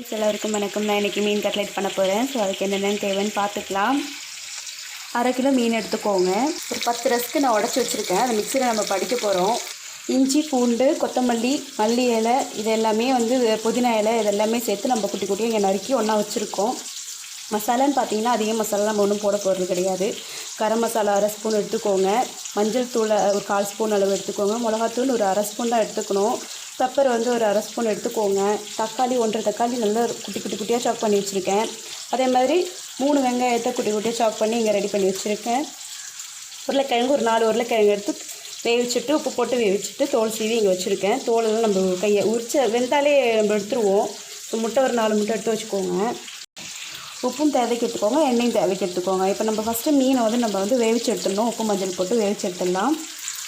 எல்லாருக்கும் வணக்கம். நான் இன்றைக்கி மீன் கட்லெட் பண்ண போகிறேன். ஸோ அதுக்கு என்னென்ன தேவைன்னு பார்த்துக்கலாம். 1/2 கிலோ மீன் எடுத்துக்கோங்க. ஒரு 10 ரஸ்க்கு நான் உடச்சி வச்சுருக்கேன். அதை மிக்சியில் நம்ம படிக்க போகிறோம். இஞ்சி, பூண்டு, கொத்தமல்லி, மல்லி இலை, இது எல்லாமே புதினா இலை இதெல்லாமே சேர்த்து நம்ம குட்டி குட்டியாக இங்கே நறுக்கி ஒன்றா வச்சுருக்கோம். மசாலான்னு பார்த்தீங்கன்னா அதிக மசாலா நம்ம ஒன்றும் போட போகிறது கிடையாது. கரம் மசாலா 1/2 ஸ்பூன் எடுத்துக்கோங்க. மஞ்சள் தூள் ஒரு 1/4 ஸ்பூன் அளவு எடுத்துக்கோங்க. மிளகாத்தூள் ஒரு 1/2 ஸ்பூன் தான் எடுத்துக்கணும். பெப்பர் ஒரு 1/2 ஸ்பூன் எடுத்துக்கோங்க. தக்காளி 1.5 தக்காளி நல்லா குட்டியாக சாப் பண்ணி வச்சுருக்கேன். அதே மாதிரி 3 வெங்காயத்தை குட்டியாக சாப் பண்ணி இங்கே ரெடி பண்ணி வச்சுருக்கேன். உருளைக்கிழங்கு ஒரு 4 உருளைக்கிழங்கு எடுத்து வேவிச்சுட்டு உப்பு போட்டு வேவிச்சுட்டு தோல் சீவி இங்கே வச்சுருக்கேன். தோலெல்லாம் நம்ம கையை வெந்தாலே நம்ம எடுத்துருவோம். முட்டை ஒரு 4 முட்டை எடுத்து வச்சுக்கோங்க. உப்பும் தேவைக்கு எடுத்துக்கோங்க, எண்ணெயும் தேவைக்கு எடுத்துக்கோங்க. இப்போ நம்ம ஃபஸ்ட்டு மீனை நம்ம வேவிச்சு எடுத்துடணும். உப்பு மஞ்சள் போட்டு வேவிச்சு எடுத்துடலாம்.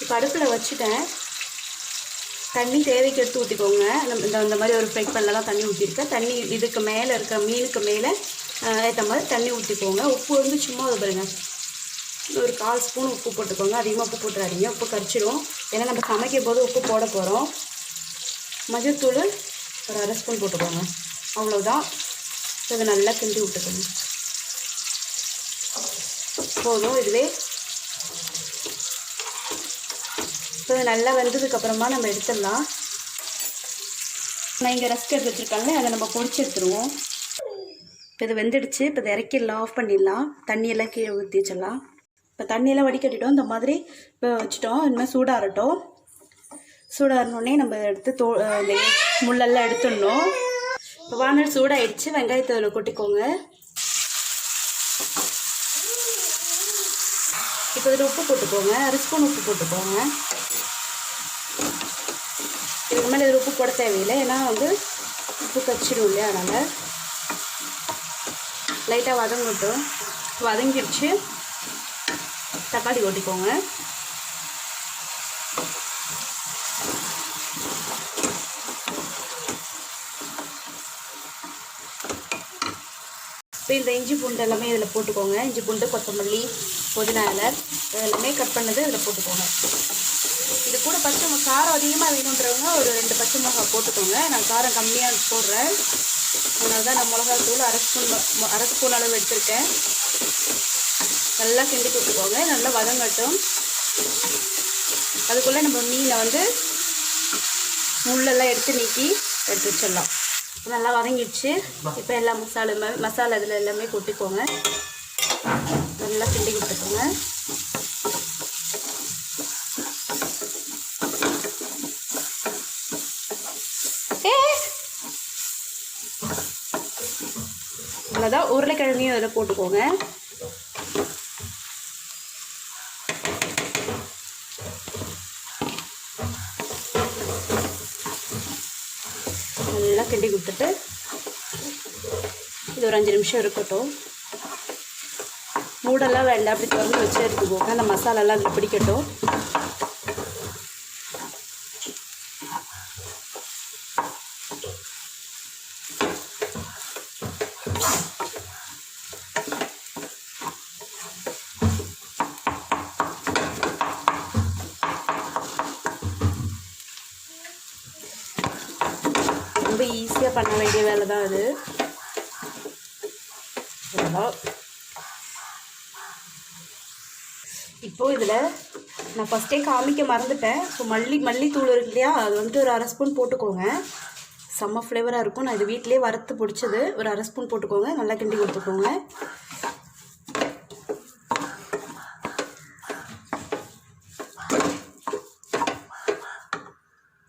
இப்போ அடுப்பில் வச்சுட்டேன். தண்ணி தேவைக்கு எடுத்து ஊற்றிக்கோங்க. நம்ம இந்த மாதிரி ஒரு ஃப்ரை பண்ணலாம் தண்ணி ஊற்றிருக்கேன். தண்ணி இதுக்கு மேலே இருக்கிற மீனுக்கு மேலே ஏற்ற மாதிரி தண்ணி ஊற்றிக்கோங்க. உப்பு சும்மா பாருங்கள், ஒரு 1/4 ஸ்பூன் உப்பு போட்டுக்கோங்க. அதிகமாக உப்பு போட்டுறாதீங்க, உப்பு கரிச்சிடும். ஏன்னா நம்ம சமைக்கும் போது உப்பு போட போகிறோம். மஞ்சள் தூள் ஒரு 1/2 ஸ்பூன் போட்டுக்கோங்க. அவ்வளோதான். இதை நல்லா கிண்டி விட்டுக்கோங்க. போதும் இதுவே. இப்போ இது நல்லா வெந்ததுக்கப்புறமா நம்ம எடுத்துடலாம். நான் இங்கே ரஸ்க் எடுத்து வச்சுருக்காங்க, அதை நம்ம பொடிச்சு எடுத்துருவோம். இப்போ இது வெந்துடுச்சு. இப்போ இதை இறக்கிடலாம், ஆஃப் பண்ணிடலாம். தண்ணியெல்லாம் கீழே ஊற்றி வச்சிடலாம். இப்போ தண்ணியெல்லாம் வடிகட்டிட்டோம். இந்த மாதிரி இப்போ வச்சுட்டோம். இனிமேல் சூடாகட்டும். சூடாகினோடனே நம்ம எடுத்து இந்த முள்ளெல்லாம் எடுத்துடணும். இப்போ வானல் சூடாகிடுச்சு. வெங்காயத்தை அதில் கொட்டிக்கோங்க. இப்போ இதில் உப்பு போட்டுக்கோங்க. 1/2 ஸ்பூன் உப்பு போட்டுக்கோங்க. இதுக்கு மேலே இதில் உப்பு போட தேவையில்லை, ஏன்னா உப்பு கச்சிடும் இல்லையா, அதனால் லைட்டாக வதங்கட்டும். வதங்கிடுச்சு. தக்காளி கொட்டிக்கோங்க. இப்போ இந்த இஞ்சி பூண்டு எல்லாமே இதில் போட்டுக்கோங்க. இஞ்சி பூண்டு, கொத்தமல்லி, புதினா இலை எல்லாமே கட் பண்ணது இதில் போட்டுக்கோங்க. இது கூட காரம் அதிகமாக வேணுன்றவங்க ஒரு 2 பச்சை மிளகாய் போட்டுக்கோங்க. நான் காரம் கம்மியாக போடுறேன், அதனால தான் நான் மிளகாத்தூள் 1/2 ஸ்பூன் அளவு எடுத்திருக்கேன். நல்லா கிண்டி கொடுத்துக்கோங்க. நல்லா வதங்கட்டும். அதுக்குள்ளே நம்ம மீனை முள்ளெல்லாம் எடுத்து நீக்கி எடுத்து வச்சிடலாம். நல்லா வதங்கிடுச்சு. இப்போ எல்லா மசாலா இதில் எல்லாமே கொட்டிக்கோங்க. நல்லா கிண்டி கொடுத்துக்கோங்க. அவ்வளோதான். உருளைக்கிழங்கையும் அதில் போட்டுக்கோங்க. நல்லா கிண்டி கொடுத்துட்டு இது ஒரு 5 நிமிஷம் இருக்கட்டும். மூடெல்லாம் வேண்டாம், அப்படி திறந்து வச்சு எடுத்துக்கோங்க. அந்த மசாலாலாம் அதில் பிடிக்கட்டும். ரொம்ப ஈஸியாக பண்ண வேண்டிய வேலை தான் அது. இப்போது இதில் நான் ஃபஸ்ட்டே காமிக்க மறந்துட்டேன். ஸோ மல்லித்தூள் இருக்கு இல்லையா, அது ஒரு 1/2 ஸ்பூன் போட்டுக்கோங்க. செம்ம ஃப்ளேவராக இருக்கும். நான் இது வீட்டிலே வறுத்து பிடிச்சது. ஒரு 1/2 ஸ்பூன் போட்டுக்கோங்க. நல்லா கிண்டி கொடுத்துக்கோங்க.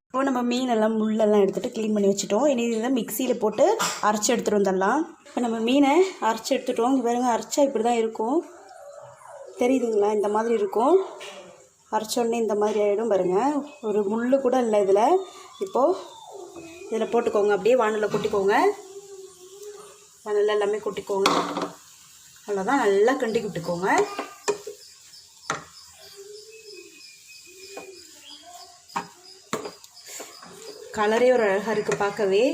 இப்போ நம்ம மீனெல்லாம் முள்ளெல்லாம் எடுத்துகிட்டு க்ளீன் பண்ணி வச்சுட்டோம். இனி இதை மிக்சியில் போட்டு அரைச்சி எடுத்துகிட்டு வந்துடலாம். இப்போ நம்ம மீனை அரைச்சி எடுத்துட்டோம். இங்கே பாருங்க, அரைச்சா இப்படி தான் இருக்கும். தெரியுதுங்களா? இந்த மாதிரி இருக்கும். அரைச்சோடனே இந்த மாதிரி ஆகிடும் பாருங்கள். ஒரு முள் கூட இல்லை இதில். இப்போது இதில் போட்டுக்கோங்க. அப்படியே வானலில் கொட்டிக்கோங்க. வானலில் எல்லாமே கொட்டிக்கோங்க. அவ்வளோதான். நல்லா கிண்டி விட்டுக்கோங்க. கலரே ஒரு அழகாக இருக்குது பார்க்கவே.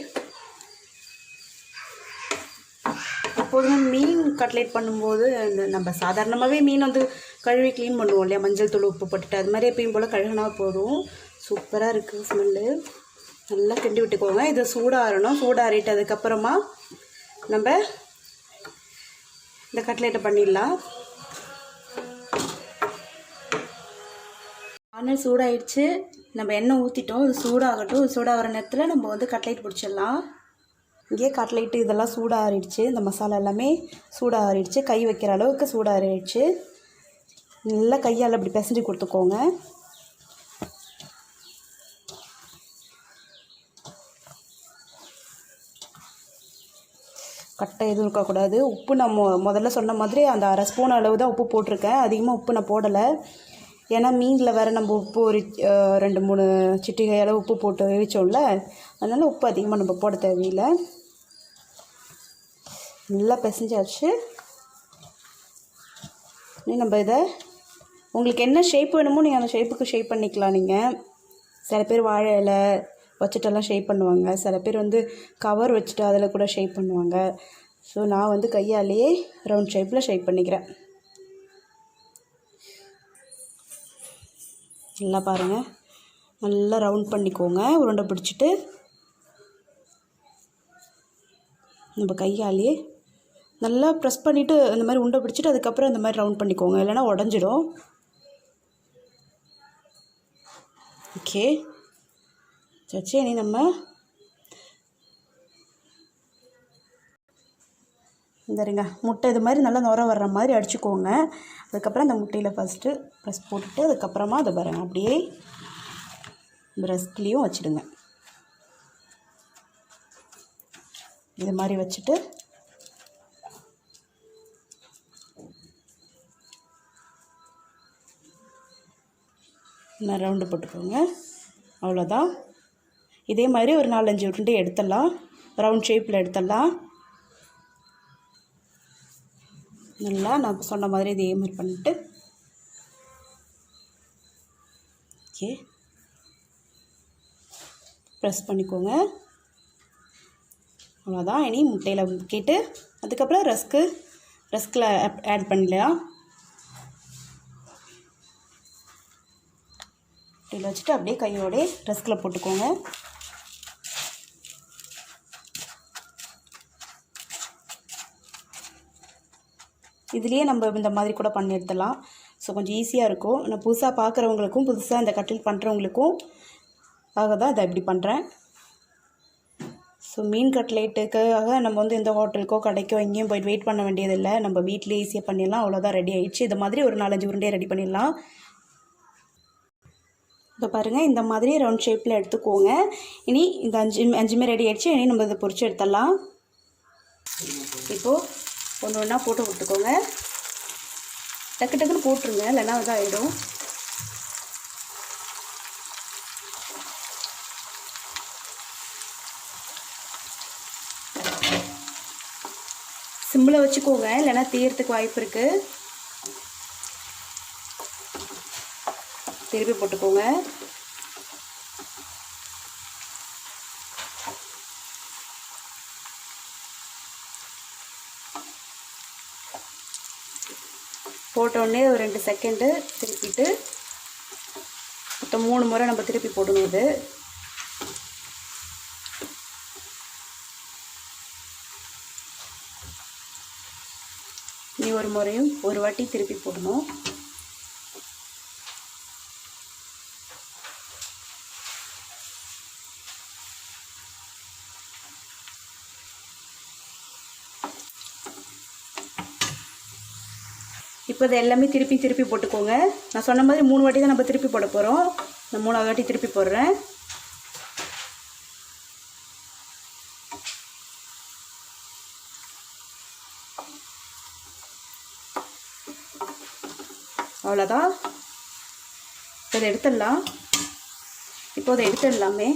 எப்போதுமே மீன் கட்லெட் பண்ணும்போது நம்ம சாதாரணமாகவே மீன் கழுவி க்ளீன் பண்ணுவோம் இல்லையா, மஞ்சள் தூள் உப்பு போட்டுட்டு. அது மாதிரி எப்பயும் போல் கழுகுனா போதும். சூப்பராக இருக்குது ஸ்மெல்லு. நல்லா கிண்டி விட்டுக்கோங்க. இது சூடாறணும். சூடாறிட்டதுக்கப்புறமா நம்ம இந்த கட்லெட்டை பண்ணிடலாம். ஆனல் சூடாயிடுச்சு. நம்ம எண்ணெய் ஊற்றிட்டோம். இது சூடாகட்டும். சூடாகிற நேரத்தில் நம்ம வந்து கட்லெட் பிடிச்சிடலாம். இங்கே கட்லெட்டு இதெல்லாம் சூடாறிடுச்சு. இந்த மசாலா எல்லாமே சூடாறிடுச்சு. கை வைக்கிற அளவுக்கு சூடாறிடுச்சு. நல்லா கையால் அப்படி பிசைஞ்சு கொடுத்துக்கோங்க. கட்டை எதுவும் இருக்கக்கூடாது. உப்பு நான் முதல்ல சொன்ன மாதிரி அந்த 1/2 ஸ்பூன் அளவு தான் உப்பு போட்டிருக்கேன். அதிகமாக உப்பு நான் போடலை. ஏன்னா மீனில் வேறு நம்ம உப்பு ஒரு 2-3 சிட்டிகை அளவு உப்பு போட்டு வேவிச்சோம்ல, அதனால் உப்பு அதிகமாக நம்ம போட தேவையில்லை. நல்லா பிசைஞ்சாச்சு. நம்ம இதை உங்களுக்கு என்ன ஷேப் வேணுமோ நீங்கள் அந்த ஷேப்புக்கு ஷேப் பண்ணிக்கலாம். நீங்கள் சில பேர் வாழை இலை வச்சுட்டெல்லாம் ஷேப் பண்ணுவாங்க. சில பேர் வந்து கவர் வச்சுட்டு அதில் கூட ஷேப் பண்ணுவாங்க. ஸோ நான் வந்து கையாலேயே ரவுண்ட் ஷேப்பில் ஷேப் பண்ணிக்கிறேன். நல்லா பாருங்கள், நல்லா ரவுண்ட் பண்ணிக்கோங்க. உருண்டை பிடிச்சிட்டு நம்ம கையாலேயே நல்லா ப்ரெஸ் பண்ணிவிட்டு அந்த மாதிரி உருண்டை பிடிச்சிட்டு அதுக்கப்புறம் இந்த மாதிரி ரவுண்ட் பண்ணிக்கோங்க, இல்லைன்னா உடஞ்சிடும். ஓகே சரி, இனி நம்ம இந்தருங்க முட்டை இது மாதிரி நல்லா நுர வர்ற மாதிரி அடிச்சுக்கோங்க. அதுக்கப்புறம் அந்த முட்டையில் ஃபஸ்ட்டு ப்ரெஸ் போட்டுட்டு அதுக்கப்புறமா அதை பாருங்கள் அப்படியே ப்ரெஸ்க்லேயும் வச்சுடுங்க. இது மாதிரி வச்சுட்டு நான் ரவுண்டு போட்டுக்கோங்க. அவ்வளோதான். இதே மாதிரி ஒரு 4-5 உருண்டை எடுத்துடலாம். ரவுண்ட் ஷேப்பில் எடுத்துடலாம். நல்லா நான் சொன்ன மாதிரி இதே மாதிரி பண்ணிவிட்டு ஓகே ப்ரெஸ் பண்ணிக்கோங்க. அவ்வளோதான். இனி முட்டையில் முக்கிட்டு அதுக்கப்புறம் ரஸ்கில் ஆட் பண்ணலாம். முட்டையில் வச்சுட்டு அப்படியே கையோடே ரஸ்கில் போட்டுக்கோங்க. இதுலேயே நம்ம இந்த மாதிரி கூட பண்ணி எடுத்துடலாம். ஸோ கொஞ்சம் ஈஸியாக இருக்கும். நான் புதுசாக பார்க்குறவங்களுக்கும் புதுசாக இந்த கட்லெட் பண்ணுறவங்களுக்கும் ஆக தான் இதை இப்படி பண்ணுறேன். ஸோ மீன் கட்லெட்டுக்காக நம்ம வந்து எந்த ஹோட்டலுக்கோ கடைக்கோ எங்கேயும் போய்ட்டு வெயிட் பண்ண வேண்டியதில்லை. நம்ம வீட்டிலே ஈஸியாக பண்ணிடலாம். அவ்வளோதான், ரெடி ஆகிடுச்சு. இது மாதிரி ஒரு 4-5 உருண்டையை ரெடி பண்ணிடலாம். இப்போ பாருங்கள், இந்த மாதிரி ரவுண்ட் ஷேப்பில் எடுத்துக்கோங்க. இனி இந்த 5 ரெடி ஆகிடுச்சு. இனி நம்ம இதை பொரிச்சு எடுத்துடலாம். இப்போது ஒன்று ஒன்றா போட்டு விட்டுக்கோங்க. டக்கு டக்குன்னு போட்டுருங்க, இல்லைன்னா இதாக ஆகிடும். சிம்மில் வச்சுக்கோங்க, இல்லைன்னா தீயறதுக்கு வாய்ப்பு இருக்குது. திருப்பி போட்டுக்கோங்க. போட்டோடனே ஒரு 2 செகண்டு திருப்பிட்டு மொத்தம் 3 முறை நம்ம திருப்பி போடணும். இது நீ ஒரு முறையும் ஒரு வாட்டி திருப்பி போடணும். இப்போ இது எல்லாமே திருப்பி போட்டுக்கோங்க. நான் சொன்ன மாதிரி 3 வாட்டி தான் நம்ம திருப்பி போட போகிறோம். நான் 3ஆவது வாட்டி திருப்பி போடுறேன். அவ்வளோதான். இதை எடுத்துடலாம். இப்போ அதை எடுத்துடலாமே.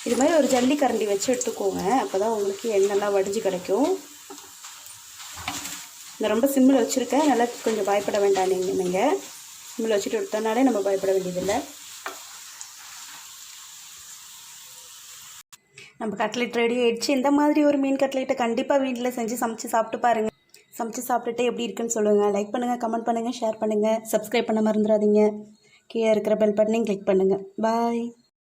இது மாதிரி ஒரு ஜல்லி கரண்டி வச்சு எடுத்துக்கோங்க. அப்போ தான் உங்களுக்கு எண்ணெய்லாம் வடிஞ்சு கிடைக்கும். நான் ரொம்ப சிம்மில் வச்சுருக்கேன். நல்லா கொஞ்சம் பயப்பட வேண்டாம். நீங்கள் சிம்மில் வச்சுட்டு எடுத்தோம்னாலே நம்ம பயப்பட வேண்டியதில்லை. நம்ம கட்லெட் ரெடி ஆகிடுச்சு. இந்த மாதிரி ஒரு மீன் கட்லெட்டை கண்டிப்பாக வீட்டில் செஞ்சு சமைச்சு சாப்பிட்டு பாருங்கள். சமைச்சு சாப்பிட்டுட்டு எப்படி இருக்குன்னு சொல்லுங்கள். லைக் பண்ணுங்கள், கமெண்ட் பண்ணுங்கள், ஷேர் பண்ணுங்கள், சப்ஸ்கிரைப் பண்ண மறந்துடாதீங்க. கீழே இருக்கிற பெல் பட்டனையும் கிளிக் பண்ணுங்கள். பாய்.